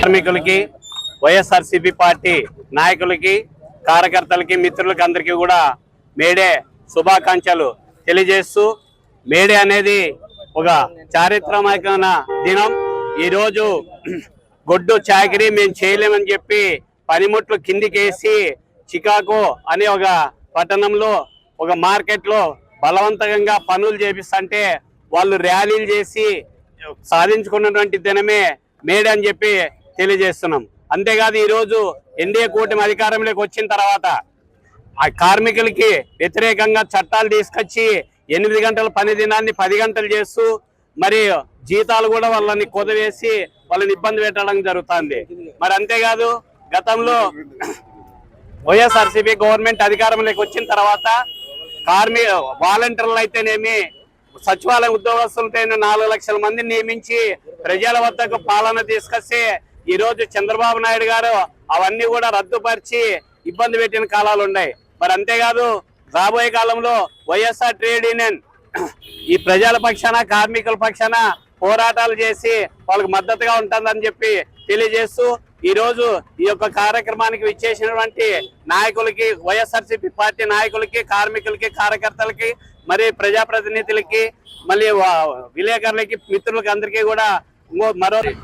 కార్మికులకి వైఎస్ఆర్సీపీ పార్టీ నాయకులకి కార్యకర్తలకి మిత్రులకి అందరికీ కూడా మేడే శుభాకాంక్షలు తెలియజేస్తూ మేడే అనేది ఒక చారిత్రాత్మకమైన దినం. ఈరోజు గొడ్డు చాకరీ మేము చేయలేమని చెప్పి పనిముట్లు కిందికేసి చికాగో అనే ఒక పట్టణంలో ఒక మార్కెట్లో బలవంతంగా పనులు చేపిస్తుంటే వాళ్ళు ర్యాలీలు చేసి సాధించుకున్నటువంటి దినమే మేడే అని చెప్పి తెలియజేస్తున్నాం. అంతేకాదు ఈరోజు ఎన్డీఏ కూటమి అధికారంలోకి వచ్చిన తర్వాత ఆ కార్మికులకి వ్యతిరేకంగా చట్టాలు తీసుకొచ్చి 8 గంటల పని దినాన్ని 10 గంటలు చేస్తూ మరి జీతాలు కూడా వాళ్ళని కుదవేసి వాళ్ళని ఇబ్బంది పెట్టడం జరుగుతుంది. మరి అంతేకాదు గతంలో వైఎస్ఆర్సీపీ గవర్నమెంట్ అధికారంలోకి వచ్చిన తర్వాత వాలంటీర్లు అయితేనేమి సచివాలయ ఉద్యోగస్తులతో 4 లక్షల మందిని నియమించి ప్రజల వద్దకు పాలన తీసుకొస్తే ఈ రోజు చంద్రబాబు నాయుడు గారు అవన్నీ కూడా రద్దుపరిచి ఇబ్బంది పెట్టిన కాలాలు ఉన్నాయి. మరి అంతేకాదు రాబోయే కాలంలో వైఎస్ఆర్ ట్రేడ్ యూనియన్ ఈ ప్రజల పక్షాన కార్మికుల పక్షాన పోరాటాలు చేసి వాళ్ళకి మద్దతుగా ఉంటుందని చెప్పి తెలియజేస్తూ ఈ రోజు ఈ యొక్క కార్యక్రమానికి విచ్చేసినటువంటి నాయకులకి వైఎస్ఆర్సీపీ పార్టీ నాయకులకి కార్మికులకి కార్యకర్తలకి మరి ప్రజాప్రతినిధులకి మళ్ళీ విలేకరులకి మిత్రులకి అందరికీ కూడా మరో